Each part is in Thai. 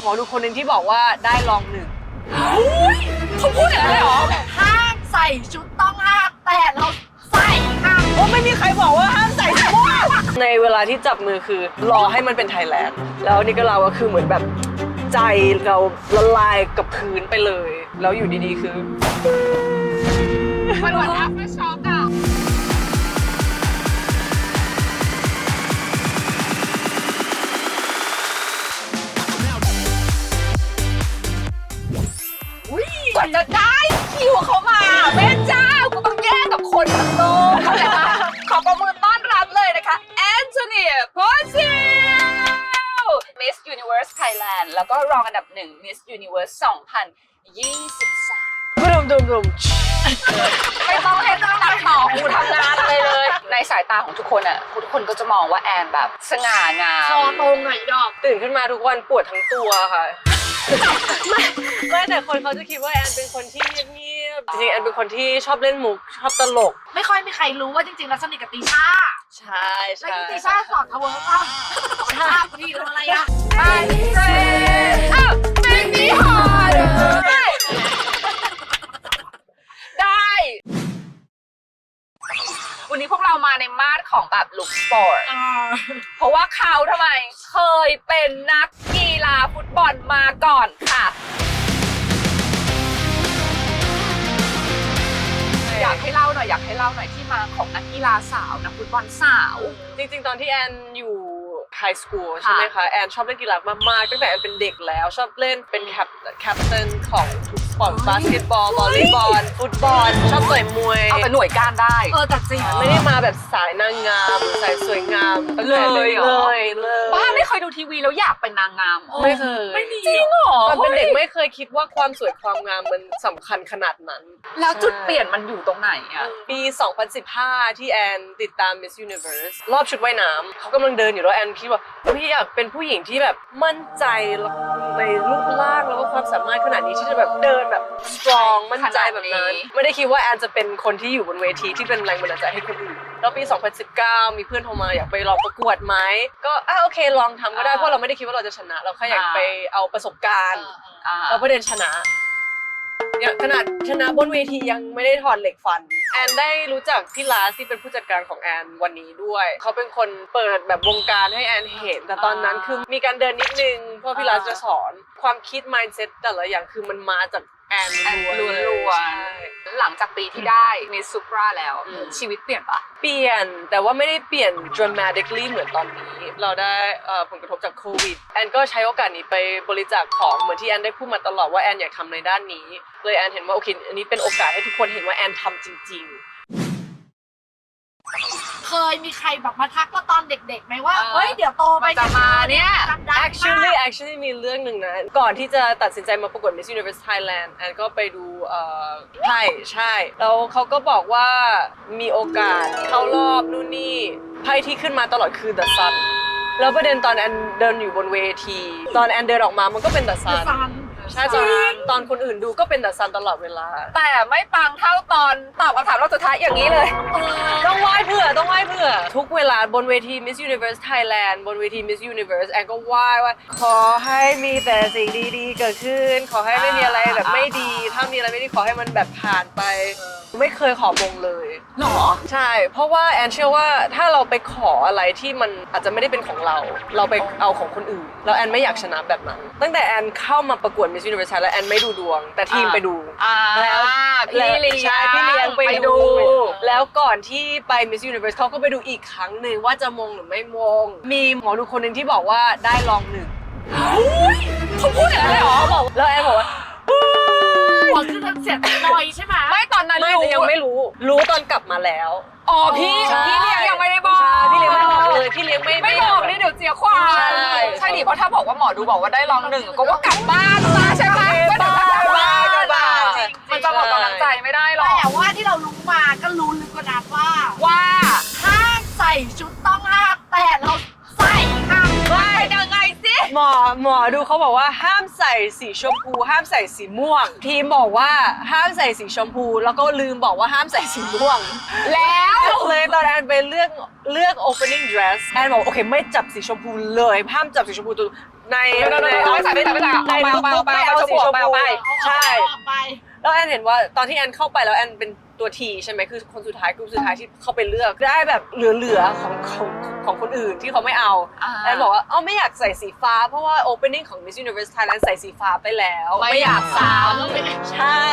อดูคนหนึ่งที่บอกว่าได้รองหนึ่ง เขาพูดอย่างนั้นเลยเหรอห้ามใส่ชุดต้องห้ามแต่เราใส่ค่ะ โอ้ไม่มีใครบอกว่าห้ามใส่ชุดในเวลาที่จับมือคือรอให้มันเป็นไทยแลนด์แล้วนี่ก็เราก็คือเหมือนแบบใจเราละลายกับพื้นไปเลยแล้วอยู่ดีๆคือ มันเหมือนอัพเฟอร์ช็อกอะกว่าจะได้คิวเขามาแม่เจ้ากูต้องแย่งกับคนทั้งโลกเข้าใจปะขอประมือต้อนรับเลยนะคะแอนโทเนียโพซิล Miss Universe Thailand แล้วก็รองอันดับหนึ่ง Miss Universe 2023 ดุม ไม่ต้องให้เจ้านักหมอกูทำงานอะไรเลย ในสายตาของทุกคนอ่ะทุกคนก็จะมองว่าแอนแบบสง่างาม คอตรงไหนดอก ตื่นขึ้นมาทุกวันปวดทั้งตัวค่ะ ไม่แต่คนเขาจะคิดว่าแอนเป็นคนที่เงียบๆจริงๆแอนเป็นคนที่ชอบเล่นมุกชอบตลก ไม่ค่อยมีใครรู้ว่าจริงๆแล้วสนิทกับติช่า ใช่ แล้วติช่าสอนทาวเวอร์ป่ะใช่พี่รู้อะไรอะ ไอ้เฟรนอ้าวไม่มีหอเลยได้ วันนี้พวกเรามาในมาดของแบบลุคสปอร์ต เพราะว่าเขาทำไมเคยเป็นนักกีฬาฟุตบอลมาก่อนค่ะ อยากให้เล่าหน่อยที่มาของนักกีฬาสาวนักฟุตบอลสาว จริงๆตอนที่แอนอยู่ไฮสคูลใช่ไหมคะแอนชอบเล่นกีฬามากๆตั้งแต่แอนเป็นเด็กแล้วชอบเล่นเป็นแคปเตนของทุกสปอร์ตบาสเกตบอลวอลเลย์บอลฟุตบอลชอบต่อยมวย เอาแต่หน่วยก้านได้ แต่จริง ไม่ได้มาแบบสายนางงามสายสวยงาม เลยเหรอ เลย บ้าไม่เคยดูทีวีแล้วอยากเป็นนางงามเหรอ ไม่เคย ไม่มี จริงเหรอ ตอนเป็นเด็กไม่เคยคิดว่าความสวยความงามมันสำคัญขนาดนั้น แล้วจุดเปลี่ยนมันอยู่ตรงไหนอ่ะ ปี 2015 ที่แอนติดตาม Miss Universe รอบชุดว่ายน้ำเขากำลังเดินอยู่แล้วแอนคิดว่าพี่อยากเป็นผู้หญิงที่แบบมั่นใจในรูปร่างแล้วก็ความสามารถขนาดนี้ที่จะแบบเดินแบบ strong มั่นใจแบบนั้น ไม่ได้คิดว่าแอนจะเป็นคนที่อยู่บนเวทีที่เป็นแรงบันดาลใจให้คนอื่นแล้วปี 2019 มีเพื่อนโทรมาอยากไปลองประกวดไหมก็โอเคลองทำก็ได้เพราะเราไม่ได้คิดว่าเราจะชนะเราแค่อยากไปเอาประสบการณ์แล้วประเด็นชนะขนาดชนะบนเวทียังไม่ได้ถอดเหล็กฟันแอนได้รู้จักพี่ลาสที่เป็นผู้จัดการของแอนวันนี้ด้วยเขาเป็นคนเปิดแบบวงการให้แอนเห็นแต่ตอนนั้นคือมีการเดินนิดนึงเพราะพี่ลาสจะสอนความคิด mindset แต่ละอย่างคือมันมาจากแอนล้วน หลังจากปีที่ได้มิสซูปราแล้วชีวิตเปลี่ยนปะ เปลี่ยนแต่ว่าไม่ได้เปลี่ยน dramatically เหมือนตอนนี้เราได้ผลกระทบจากโควิดแอนก็ใช้โอกาสนี้ไปบริจาคของเหมือนที่แอนได้พูดมาตลอดว่าแอนอยากทำในด้านนี้เลยแอนเห็นว่าโอเคอันนี้เป็นโอกาสให้ทุกคนเห็นว่าแอนทำจริงเคยมีใครแบบมาทักเราตอนเด็กๆไหมว่าเฮ้ยเดี๋ยวโตไป มันจะมาเนี่ย actually มีเรื่องหนึ่งนะก่อนที่จะตัดสินใจมาประกวด Miss Universe Thailand แอนก็ไปดูไพ่ใช่แล้วเขาก็บอกว่ามีโอกาสเข้ารอบนู่นนี่ไพ่ที่ขึ้นมาตลอดคือ The Sun แล้วประเด็นตอนแอนเดินอยู่บนเวทีตอนแอนเดินออกมามันก็เป็น The Sun ใช่ตอนคนอื่นดูก็เป็น The Sun ตลอดเวลาแต่ไม่ปังเท่าตอนตอบคำถามรอบสุดท้ายอย่างนี้เลย ต้องไหว้เผื่อทุกเวลาบนเวที Miss Universe Thailand บนเวที Miss Universe แอนก็ไหว้ว่าขอให้มีแต่สิ่งดีๆเกิดขึ้นขอให้ไม่มีอะไรแบบไม่ดีถ้ามีอะไรไม่ดีขอให้มันแบบผ่านไปไม่เคยขอมงเลยหรอใช่เพราะว่าแอนเชื่อว่าถ้าเราไปขออะไรที่มันอาจจะไม่ได้เป็นของเราไปเอาของคนอื่นแล้วแอนไม่อยากชนะแบบนั้นตั้งแต่แอนเข้ามาประกวด Miss Universe Thailand แล้วแอนไม่ดูดวงแต่ทีมไปดูแล้วพี่เลี้ยง ใช่พี่เลี้ยงไปดูแล้วก่อนที่ไป Miss Universe เขาก็ไปดูอีกครั้งหนึ่งว่าจะมงหรือไม่มงมีหมอดูคนหนึ่งที่บอกว่าได้รองหนึ่งเขาพูดอย่างนั้นเลยเหรอ แล้วแอนบอกว่าหัวคือเสียใจหน่อยใช่ไหมไม่ตอนนั้น ไม่แต่ยังไม่รู้ตอนกลับมาแล้วอ๋อพี่เลี้ยงยังไม่ได้บอกพี่เลี้ยงไม่บอกเลยพี่เลี้ยงไม่บอกนี่เดี๋ยวเสียความใช่ดิเพราะถ้าบอกว่าหมอดูบอกว่าได้รองหนึ่งก็ว่ากลับบ้านมาใช่ไหมก็เดี๋ยวกลับบ้านมันจะหมดกำลังใจไม่ได้หรอกแต่ว่าที่เรารู้มาก็รู้ลึกกว่านั้นว่าห้ามใส่ชุดต้องห้ามแต่เราใส่ค่ะว่ายังไงสิ หมอดูเขาบอกว่าห้ามใส่สีชมพูห้ามใส่สีม่วง ทีมบอกว่าห้ามใส่สีชมพูแล้วก็ลืมบอกว่าห้ามใส่สีม่วง แล้ว เลยตอนแอนไปเลือก opening dress แอนบอกโอเคไม่จับสีชมพูเลยห้ามจับสีชมพูตัวในลุคไม่เอาสีชมพูใช่ ไป แล้วแอนเห็นว่าตอนที่แอนเข้าไปแล้วแอนเป็นตัวทีใช่ไหมคือคนสุดท้ายกลุ่มสุดท้ายที่เข้าไปเลือกได้แบบเหลือๆของคนอื่นที่เขาไม่เอาแอนบอกว่าไม่อยากใส่สีฟ้าเพราะว่า opening ของ Miss Universe Thailand ใส่สีฟ้าไปแล้ว ไม่อยากซ้ ใช่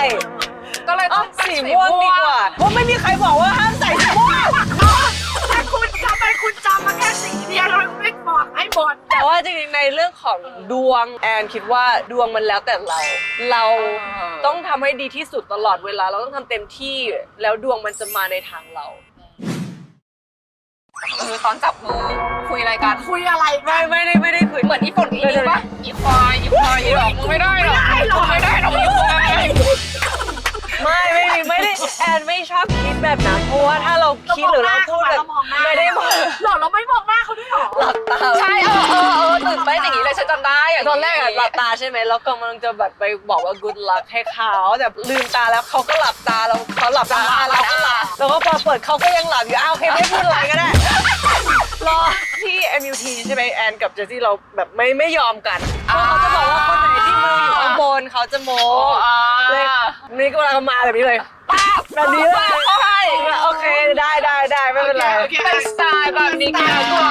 ก็เลยต้อง สีม่วงดีกว่าเพราะไม่มีใครบอกว่าห้ามใส่สีม่วง ถ้าคุณทำไมคุณจำมาแค่สีเดียวเราไม่บอกให้หมด แต่ว่าจริงๆในเรื่องของดวงแอนคิดว่าดวงมันแล้วแต่เราต้องทำให้ดีที่สุดตลอดเวลาเราต้องทำเต็มที่แล้วดวงมันจะมาในทางเรา ตอนจับมือคุยอะไรกัน คุยอะไรกัน ไม่ได้คุย เหมือนอีฝนอีนี่ปะอีควายอีหรอกมึงไม่ได้หรอกไม่ได้หรอกอีควาย ไม่ได้แอนไม่ชอบคิดแบบนั้นเพราะว่าถ้าเราคิดหรือเราพูดแบบไม่ได้มอง หรอเราไม่มองหน้าเขาด้วยหรอ หลับตา ใช่ตื่นเต้นอย่างนี้เลยฉันจำได้ ตอนแรกหลับตาใช่ไหมแล้วกำลังจะแบบไปบอกว่า good luck ให้เขาแต่ลืมตาแล้วเขาก็หลับตาแล้วเขาหลับตาเราก็หลับแล้วก็พอเปิดเขาก็ยังหลับอยู่โอเคไม่พูดอะไรก็ได้รอที่ MUT ใช่ไหมแอนกับเจสซี่เราแบบไม่ยอมกันเขาจะบอกว่าคนไหนที่มืออยู่ข้างบนเขาจะโม้เลยนี่ก็เวลาเขามาแบบนี้เลยแบบนี้เลยโอเคได้ไม่เป็นไร เป็นสไตล์แบบนี้กันกว่า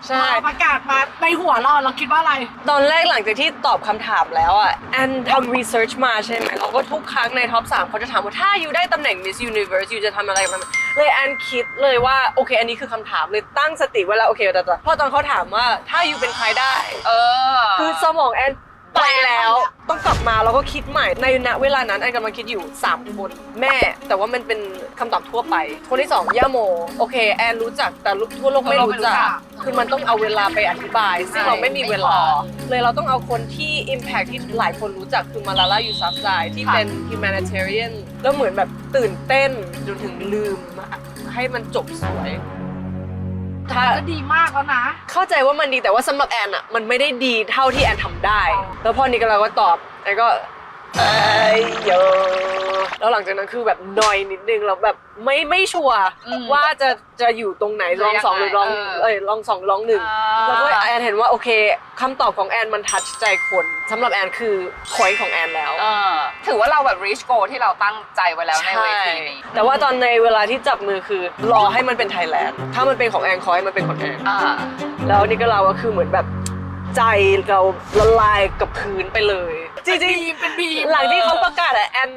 ใช่ ประกาศมาในหัวเราคิดว่าอะไร ตอนแรกหลังจากที่ตอบคำถามแล้วอ่ะแอนทำรีเสิร์ชมาใช่ไหมเขาก็ทุกครั้งในท็อป 3เขาจะถามว่าถ้าอยู่ได้ตำแหน่ง Miss Universe อยู่จะทำอะไรมันเลยแอนคิดเลยว่าโอเคอันนี้คือคำถามเลยตั้งสติไว้แล้วโอเคแต่พอตอนเขาถามว่าถ้าอยู่เป็นใครได้คือสมองแอนไปแล้วต้องกลับมาแล้วก็คิดใหม่ในณเวลานั้นแอนกำลังคิดอยู่3คนแม่แต่ว่ามันเป็นคำตอบทั่วไปคนที่2ย่าโมโอเคแอนรู้จักแต่ทั่วโลกไม่รู้จักคือมันต้องเอาเวลาไปอธิบายซึ่งเราไม่มีเวลาเลยเราต้องเอาคนที่ impact ที่หลายคนรู้จักคือมาลาลายูซัฟไซที่เป็น humanitarian แล้วเหมือนแบบตื่นเต้นจนถึงลืมให้มันจบสวยก็ดีมากแล้วนะ เข้าใจว่ามันดีแต่ว่าสำหรับแอนอะมันไม่ได้ดีเท่าที่แอนทำได้แล้วพอนี้ก็เราก็ตอบแอนก็เยอะแล้วหลังจากนั้นคือแบบนอยนิดนึงแล้วแบบไม่ชัวร์ว่าจะอยู่ตรงไหนลองสองหรือลองสองลองหนึ่งแล้วก็แอนเห็นว่าโอเคคำตอบของแอนมันทัชใจคนสำหรับแอนคือพอยต์ของแอนแล้วถือว่าเราแบบ reach goal ที่เราตั้งใจไว้แล้วในเวทีนี้แต่ว่าตอนในเวลาที่จับมือคือรอให้มันเป็นไทยแลนด์ถ้ามันเป็นของแอนขอให้มันเป็นของแอนแล้วนี่ก็เราก็คือเหมือนแบบใจเราละลายกับพื้นไปเลยจริงๆเป็นบีหลังที่เขาประกาศแอน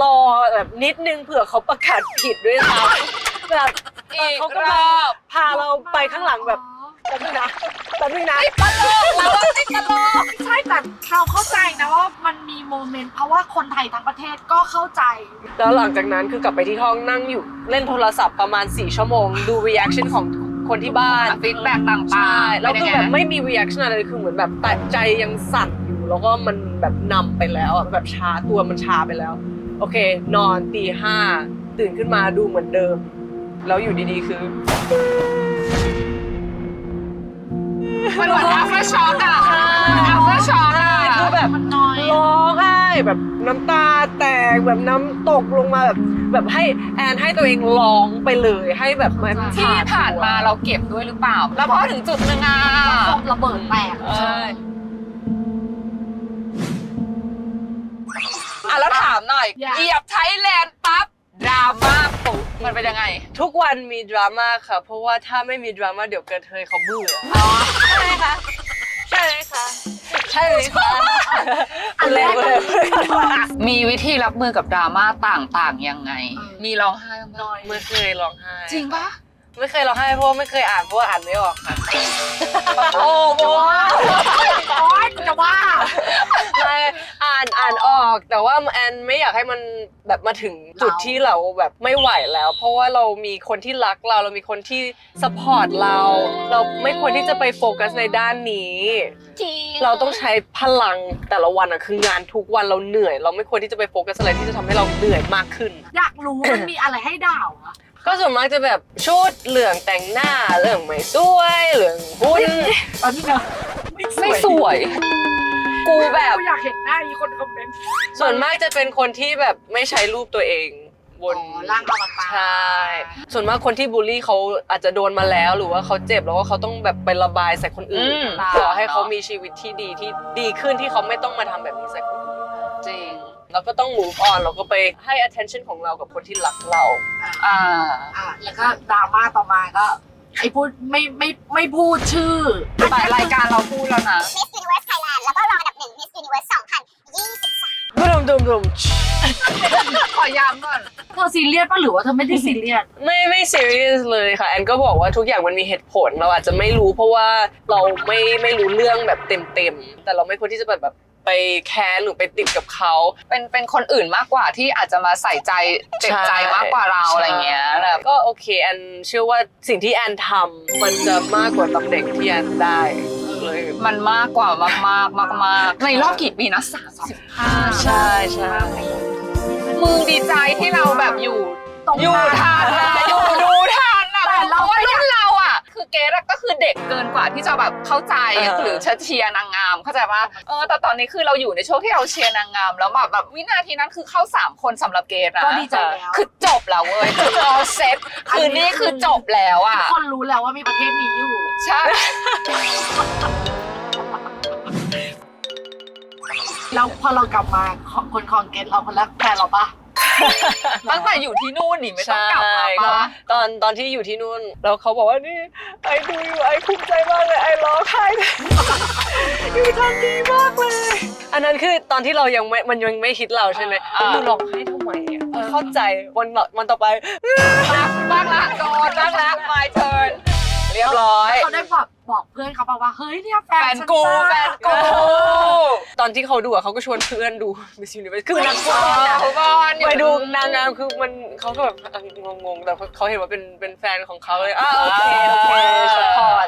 รอแบบนิดนึงเผื่อเขาประกาศผิดด้วยซ้ำแบบเขาก็พาเราไปข้างหลังแบบแป๊บนึงนะตลกเราติดตลกใช่แต่เราเข้าใจนะว่ามันมีโมเมนต์เพราะว่าคนไทยทั้งประเทศก็เข้าใจแล้วหลังจากนั้นคือกลับไปที่ห้องนั่งอยู่เล่นโทรศัพท์ประมาณ4 ชั่วโมงดู reaction ของคนที่บ้าน ฟีดแบ็กต่างๆ แล้วคือแบบไม่มี reaction อะไรคือเหมือนแบบใจยังสั่นอยู่แล้วก็มันแบบนำไปแล้วแบบชาตัวมันชาไปแล้วโอเคนอนตี 5ตื่นขึ้นมาดูเหมือนเดิมแล้วอยู่ดีๆคือมันเหมือน after shock อะ after shock อะคือแบบร้องไห้แบบน้ำตาแตกแบบน้ำตกลงมาแบบให้แอนให้ตัวเองร้องไปเลยให้แบบมันที่ผ่านมาเราเก็บด้วยหรือเปล่าแล้วพอถึงจุดนึงอะระเบิดแตกใช่แล้วถามหน่อยเหยียบไทยแลนด์ปั๊บดราม่าปุ๊บมันเป็นยังไงทุกวันมีดราม่าค่ะเพราะว่าถ้าไม่มีดราม่าเดี๋ยวกระเทยเขาเบื่อใช่ไหมคะใช่ไหมคะมีวิธีรับมือกับดราม่าต่างๆยังไงมีร้องไห้บ้างไหมไม่เคยร้องไห้จริงปะไม่เคยร้องไห้เพราะไม่เคยอ่านเพราะว่าอ่านไม่ออกค่ะโอ้โหจะว่าอ่านออกแต่ว่าแอนไม่อยากให้มันแบบมาถึงจุดที่เราแบบไม่ไหวแล้วเพราะว่าเรามีคนที่รักเรามีคนที่ซัพพอร์ตเราไม่ควรที่จะไปโฟกัสในด้านนี้เราต้องใช้พลังแต่ละวันคืองานทุกวันเราเหนื่อยเราไม่ควรที่จะไปโฟกัสอะไรที่จะทำให้เราเหนื่อยมากขึ้นอยากรู้มันมีอะไรให้ด่าวอะก็ส่วนมากจะแบบชุดเหลืองแต่งหน้าเหลืองไม่สวยเหลืองหุ้นตอนนี้เนอะ ไม่สวย กูแบบ กูอยากเห็นหน้าอีคนคอมเมนต์ ส่วนมากจะเป็นคนที่แบบไม่ใช้รูปตัวเองบน ร่างอวตาร ใช่ ส่วนมากคนที่บูลลี่เขาอาจจะโดนมาแล้วหรือว่าเขาเจ็บแล้วก็เขาต้องแบบไประบายใส่คนอื่นขอให้เขามีชีวิตที่ดีขึ้นที่เขาไม่ต้องมาทำแบบนี้ใส่คนอื่น จริง เราก็ต้อง move on เราก็ไปให้ attention ของเรากับคนที่รักเรา แล้วก็ดราม่าต่อมาก็ไอ้พูดไม่พูดชื่อ แต่รายการเราพูดแล้วนะ Miss Universe Thailand แล้วก็รองอันดับ1 Miss Universe 2023 ดุม ขอย้ำก่อน เธอซีเรียสป่ะหรือว่าเธอไม่ได้ซีเรียส ไม่ serious เลยค่ะแอนก็บอกว่าทุกอย่างมันมีเหตุผลเราอาจจะไม่รู้เพราะว่าเราไม่รู้เรื่องแบบเต็มแต่เราไม่ควรที่จะแบบไปแค้นหรือไปติดกับเขา เป็นคนอื่นมากกว่าที่อาจจะมาใส่ใจเจ็บใจมากกว่าเราอะไรเงี้ยแบบ ก็โอเคแอนเชื่อว่าสิ่งที่แอนทำมันจะมากกว่าตำแหน่งที่แอนได้เลย มันมากกว่ามากในรอบกี่ปีนะ35 ใช่ มึงดีใจที่เราแบบอยู่ ตรง อยู่ นั้น ทันนะอยู่ดูทันนะ แต่ เพ เรา ราะว่ารุ่นเราอ่ะ คือเกรดก็คือเด็กเกินกว่าที่จะแบบเข้าใจหรือเชียร์นางงามเข้าใจปะแต่ตอนนี้คือเราอยู่ในช่วงที่เราเชียร์นางงามแล้วแบบวินาทีนั้นคือเข้า3คนสำหรับเกรดนะ ก็ดีใจแล้ว คือจบแล้วเว้ยคือเราเซ็ตคือนี่คือจบแล้วอ่ะ ทุกคนรู้แล้วว่ามีประเทศนี้อยู่ ใช่ แล้วพอเรากลับมาคนคอนเกตเราคนแรกแฟนเราปะ ตั้งแต่อยู่ที่นู่นนี่ไม่ต้อง ใช่ กลับมา ก็ ปะ ตอนที่อยู่ที่นู่นแล้วเขาบอกว่านี่ไอดูอยู่ไอภูมิใจมากเลยไอร้องไห้อยู่ทำดีมากเลย อันนั้นคือตอนที่เรายังมันยังไม่ฮิตเราใช่ไหมอยู่ร้องไห้ทำไมอ่ะไม่เข้าใจวันต่อไป บ้างละโดนบ้างละ my turn เรียบร้อย เขาได้บอกเพื่อนเขาบอกว่าเฮ้ยเนี่ยแฟ แฟ น น ฉัน กู จ้า แฟนกู ตอนที่เขาดูอะเขาก็ชวนเพื่อนดู Miss Universe คือนักบอลอะ บอล ไปดูนางงามคือมันเขาก็แบบงงๆแต่เขาเห็นว่าเป็นแฟนของเขาเลยโอเคสปอร์ต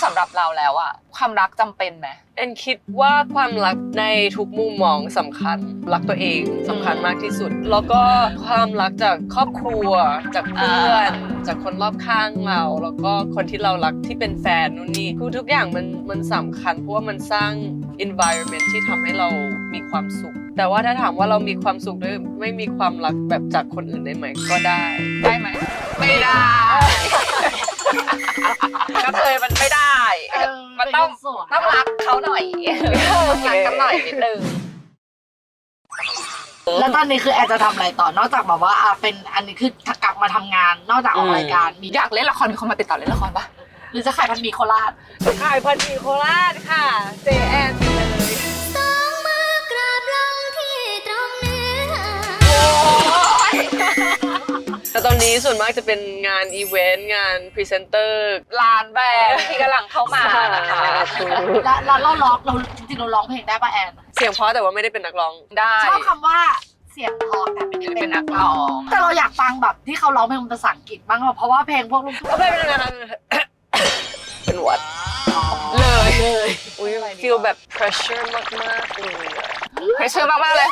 สำหรับเราแล้วอะความรักจำเป็นไหม แอนคิดว่าความรักในทุกมุมมองสำคัญรักตัวเองสำคัญมากที่สุด แล้วก็ความรักจากครอบครัวจากเพื่อนจากคนรอบข้างเรา แล้วก็คนที่เรารักที่เป็นแฟนนู่นนี่คือทุกอย่างมันสำคัญเพราะว่ามันสร้าง environment ที่ทำให้เรามีความสุข แต่ว่าถ้าถามว่าเรามีความสุขด้วยไม่มีความรักแบบจากคนอื่นได้ไหมก็ได้ ได้ไหมไม่ได้กระเทยมันไม่ได้ มันต้องรักเขาหน่อยรักกันหน่อยนิดนึง แล้วตอนนี้คือแอนจะทำอะไรต่อนอกจากแบบว่าเป็นอันนี้คือกลับมาทำงานนอกจากออกรายการมี อยากเล่นละครมีคนมาติดต่อเล่นละครปะ หรือจะขายพันหมีโคราช ขายพันธุ์โคราชค่ะ JN เลย สองมือกราบลงที่ตรงเนื้อ แต่ตอนนี้ส่วนมากจะเป็นงานอีเวนต์งานพรีเซนเตอร์ ร้านแบรนด์ที่กำลังเข้ามานะคะ แล้วเราร้องเราจริงๆเราร้องเพลงได้ป่ะแอน เสียงเพราะแต่ว่าไม่ได้เป็นนักร้อง ได้ ชอบคำว่าเสียงเพอแต่ไม่ได้ เป็นนักร้อง แต่เราอยากฟังแบบที่เขาร้องเพลงเป็นภาษาอังกฤษบ้างเพราะว่าเพลงพวกลูกทุ่ง ไม่เป็นไรเป็นหวัด เลย อุ้ยฟีลแบบ pressure มากๆเลยอะ เพรสเชอร์มากๆเลย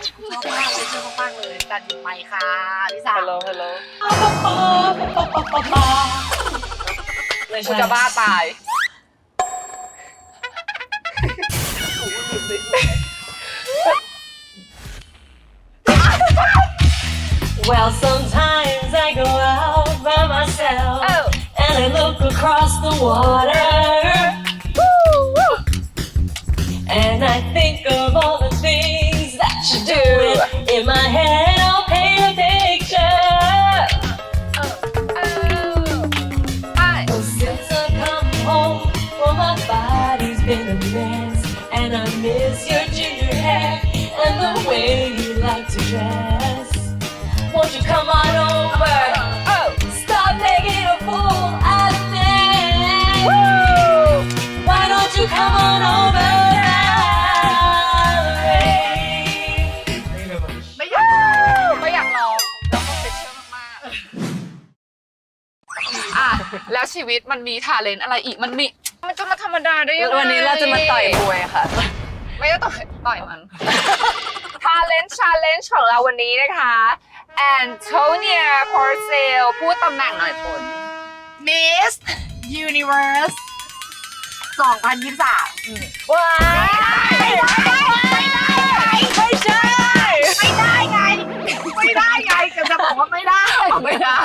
ชอบมากเลยชอบมากเลยการหยิบไมค์ค่ะลิซ่า ฮัลโหลฮัลโหล กูจะบ้าตาย Well, sometimes I go out by myself and I look across the water. And I think of all the things that you're doing. In my head, I'll paint a picture. Well, since I come home, well, my body's been a mess. And I miss your ginger hair and the way you like to dress. Won't you come on over? Stop making a fool out of me. Why don't you come on over now, babe? ไม่อยาก ไม่อยากลองแล้วก็เพรสเชอร์มากๆแล้วชีวิตมันมีทาเลนต์อะไรอีกมันจะมาธรรมดาได้ยังไง วันนี้เราจะมาต่อยมวยค่ะ ไม่ได้ต่อยมัน Talent Challenge ของเราวันนี้นะคะ Antonia Porcel พูดตำแหน่งหน่อยคุณ Miss Universe 2023 ว้ายไม่ใช่ ไม่ได้ไงก็จะบอกว่าไม่ได้ ไม่ได้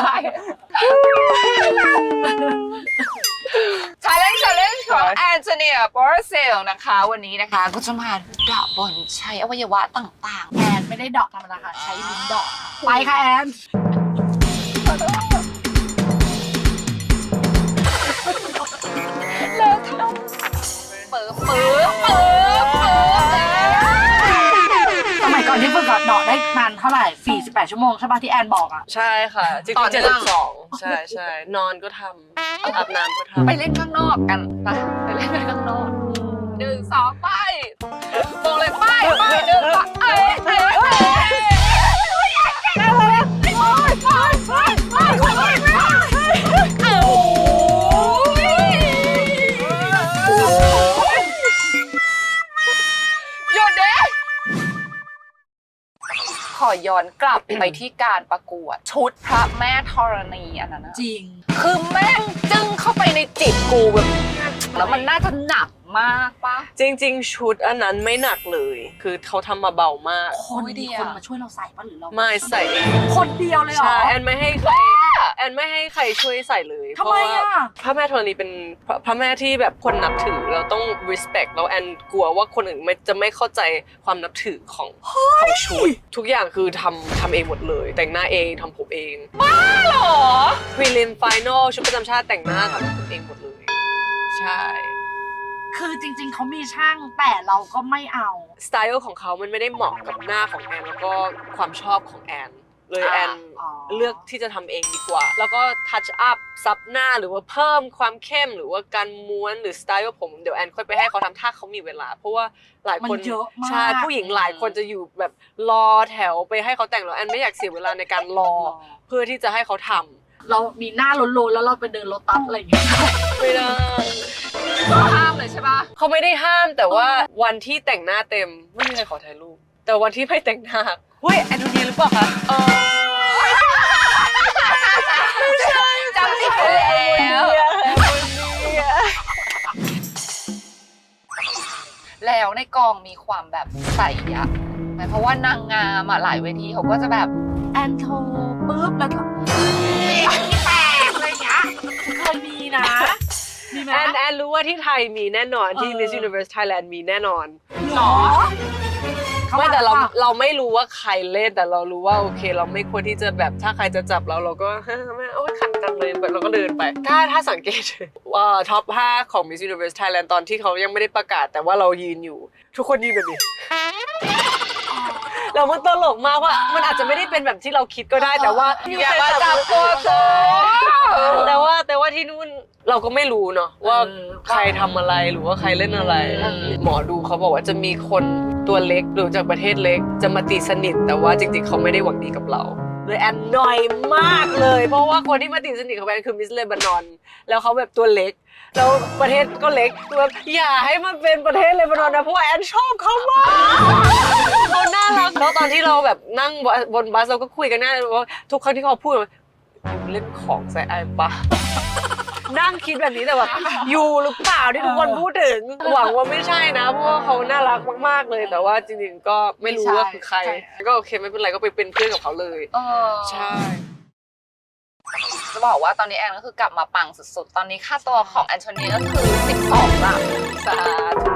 challenge ของแอนโทเนียบอร์เซลนะคะ วันนี้นะคะก็จะมาเดาะบอลใช้อวัยวะต่าง แอนไม่ได้ดอกธรรมดาค่ะใช้ลิ้นดอกไปค่ะแอน ๆ แล้วทำเปิด สมัยก่อนที่ฝึกอะดอกได้นานเท่าไหร่ 48 ชั่วโมงใช่ปะที่แอนบอกอะ ใช่ค่ะจริงๆ72ใช่นอนก็ทำอาบน้ำก็ทำ ไปเล่นข้างนอกกันไปเล่นกันข้างนอก1 2ไปบอกเลยไป1 2หยุดเด้ขอย้อนกลับไปที่การประกวดชุดพระแม่ธรณีอันนั้นนะ จริง คือแม่งจึ้งเข้าไปในจิตกูแบบแล้วมันน่าจะหนักมากปะ จริงๆชุดอันนั้นไม่หนักเลย คือเขาทำมาเบามาก คนดีคนมาช่วยเราใส่ปะหรือเรา ไม่ใส่เอง คนเดียวเลยเหรอ ใช่แอนไม่ให้ใครช่วยใส่เลย ทำไมอะ เพราะว่าพระแม่ธรณีเป็นพระแม่ที่แบบคนนับถือเราต้อง respect แล้วแอนกลัวว่าคนอื่นจะไม่เข้าใจความนับถือของชุดทุกอย่างคือทำเองหมดเลย แต่งหน้าเองทำผมเอง หรอ prelim final ชุดประจำชาติแต่งหน้าทำผมเองหมดเลยใช่ คือจริงๆเขามีช่างแต่เราก็ไม่เอา สไตล์ของเขามันไม่ได้เหมาะกับหน้าของแอนแล้วก็ความชอบของแอนเลยแอน อ๋อ เลือกที่จะทำเองดีกว่า แล้วก็ทัชอัพซับหน้าหรือว่าเพิ่มความเข้มหรือว่าการม้วนหรือสไตล์ผมเดี๋ยวแอนค่อยไปให้เขาทำถ้าเขามีเวลา เพราะว่าหลายคน มันเยอะมาก ใช่ผู้หญิงหลายคนจะอยู่แบบรอแถวไปให้เขาแต่งแล้วแอนไม่อยากเสียเวลาในการรอเพื่อที่จะให้เขาทำ เรามีหน้าโลนๆแล้วเราไปเดินรถตัสอะไรอย่างเงี้ย ไม่ได้ ห้ามเลยใช่ปะ เขาไม่ได้ห้ามแต่ว่าวันที่แต่งหน้าเต็มไม่มีใครขอถ่ายรูปแต่วันที่ไม่แต่งหน้าเฮ้ยแอนดูดีหรือเปล่าคะ จำผิดไปแล้วแล้วในกองมีความแบบใส่ยะไหมเพราะว่านางงามอะหลายเวทีเขาก็จะแบบ แอนโทรปุ๊บแล้วก็ที่แตกอะไรอย่างเงี้ยเคยมีนะมีไหม แอนรู้ว่าที่ไทยมีแน่นอนที่ Miss Universe Thailand มีแน่นอน หรอ ไม่แต่เราไม่รู้ว่าใครเล่นแต่เรารู้ว่าโอเค เราไม่ควรที่จะแบบถ้าใครจะจับเราก็ ไม่โอ้ยขัดจังเลยเราก็เดินไปถ้าสังเกตว่าท็อป 5 ของ Miss Universe Thailand ตอนที่เขายังไม่ได้ประกาศแต่ว่าเรายืนอยู่ ทุกคนยืนแบบนี้เรามันตลกมากว่ามันอาจจะไม่ได้เป็นแบบที่เราคิดก็ได้แต่ว่า อย่ามาจับตัวโต แต่ว่าที่นู่นเราก็ไม่รู้เนาะว่าใครทำอะไรหรือว่าใครเล่นอะไร หมอดูเขาบอกว่าจะมีคนตัวเล็กหรือจากประเทศเล็กจะมาตีสนิทแต่ว่าจริงๆเขาไม่ได้หวังดีกับเราเลยแอนนอยมากเลยเพราะว่าคนที่มาตีสนิทกับแอนคือมิสเลบานอนแล้วเขาแบบตัวเล็กแล้วประเทศก็เล็กแบบอย่าให้มันเป็นประเทศเลบานอนนะเพราะว่าแอนชอบเขามากเขาน่ารักแล้วตอนที่เราแบบนั่งบนบัสเราก็คุยกันหน้าว่าทุกครั้งที่เขาพูดเล่นของใส่ไอ้ปะ นั่งคิดแบบนี้แต่แบบอยู่หรือเปล่าที่ทุกคนพูดถึงหวังว่าไม่ใช่นะเพราะว่าเขาน่ารักมากๆเลยแต่ว่าจริงๆก็ไม่รู้ว่าคือใครก็โอเคไม่เป็นไรก็ไปเป็นเพื่อนกับเขาเลยใช่ จะบอกว่าตอนนี้แอนก็คือกลับมาปังสุดๆ ตอนนี้ค่าตัวของแอนโทเนียก็คือ12 ล้าน สาธุ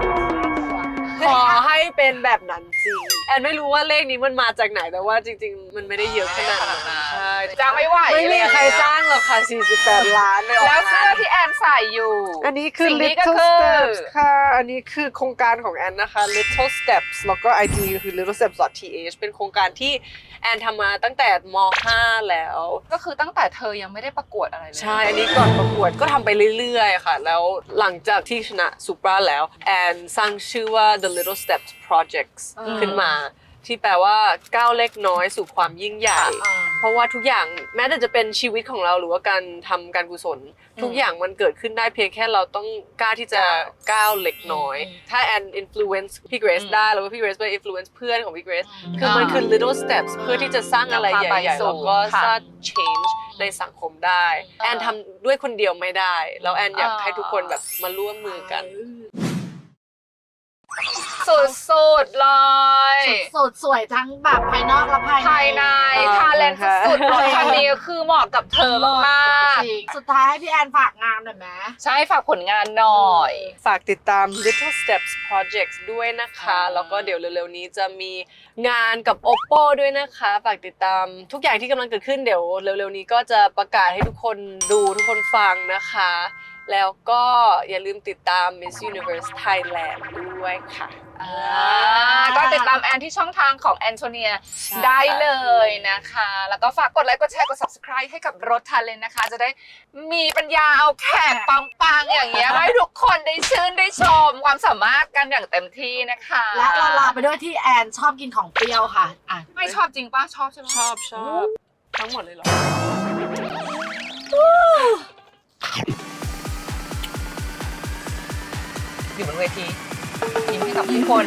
ขอให้เป็นแบบนั้นจริงแอนไม่รู้ว่าเลขนี้มันมาจากไหนแต่ว่าจริงๆมันไม่ได้เยอะขนาดนั้นใช่ จ้างไม่ไหว ไม่มีใครจ้างหรอกค่ะ48 ล้านไม่ออก แล้วเสื้อที่แอนใส่อยู่ อันนี้คือ สิ่งนี้ก็ Little คือ Steps ค่ะ อันนี้คือโครงการของแอนนะคะ Little Steps แล้วก็ IG คือ littlesteps.th เป็นโครงการที่แอนทำมาตั้งแต่ม.5 แล้ว ก็คือตั้งแต่เธอยังไม่ได้ประกวดอะไรเลย ใช่ อันนี้ก่อนประกวดก็ทำไปเรื่อยๆค่ะ แล้วหลังจากที่ชนะซูปราแล้วแอนสร้างชื่อว่า The Little Steps Projects ขึ้นมา ที่แปลว่าก้าวเล็กน้อยสู่ความยิ่งใหญ่ เพราะว่าทุกอย่างแม้แต่จะเป็นชีวิตของเราหรือว่าการทำการกุศลทุกอย่างมันเกิดขึ้นได้เพียงแค่เราต้องกล้าที่จะก้าวเล็กน้อย ถ้าแอน influence พี่เกรซได้แล้วก็พี่เกรซไป influence เพื่อนของพี่เกรซคือมันคือ little steps เพื่อที่จะสร้างอะไรใหญ่ๆแล้วก็สร้าง change ในสังคมได้แอนทำด้วยคนเดียวไม่ได้แล้วแอนอยากให้ทุกคนแบบมาร่วมมือกัน สุดๆเลย สุดสวยทั้งแบบภายนอกและภายใน ภายในทาเลนต์สุดๆรถคันนี้คือเหมาะกับเธอมาก จริงสุดท้ายให้พี่แอนฝากงานหน่อยไหม ๆใช่ฝากผลงานหน่อย ฝากติดตาม Little Steps Projects ด้วยนะคะ แล้วก็เดี๋ยวเร็วๆนี้จะมีงานกับ Oppo ด้วยนะคะ ฝากติดตามทุกอย่างที่กำลังเกิดขึ้นเดี๋ยวเร็วๆนี้ก็จะประกาศให้ทุกคนดูทุกคนฟังนะคะ แล้วก็อย่าลืมติดตาม Miss Universe Thailand ด้วยค่ะ ก็ติดตามแอนที่ช่องทางของแอนโทเนียได้เลยนะคะ แล้วก็ฝากกดไลค์กดแชร์กด subscribe ให้กับรถทาเลนนะคะ จะได้มีปัญญาเอาแขกปังๆอย่างเงี้ยมาให้ทุกคนได้ชื่นได้ชมความสามารถกันอย่างเต็มที่นะคะ และเราลาไปด้วยที่แอนชอบกินของเปรี้ยวค่ะอ่ะ ไม่ชอบจริงป่ะชอบใช่ไหม ชอบทั้งหมดเลยเหรอ อยู่บนเวทียิ้มให้กับทุกคน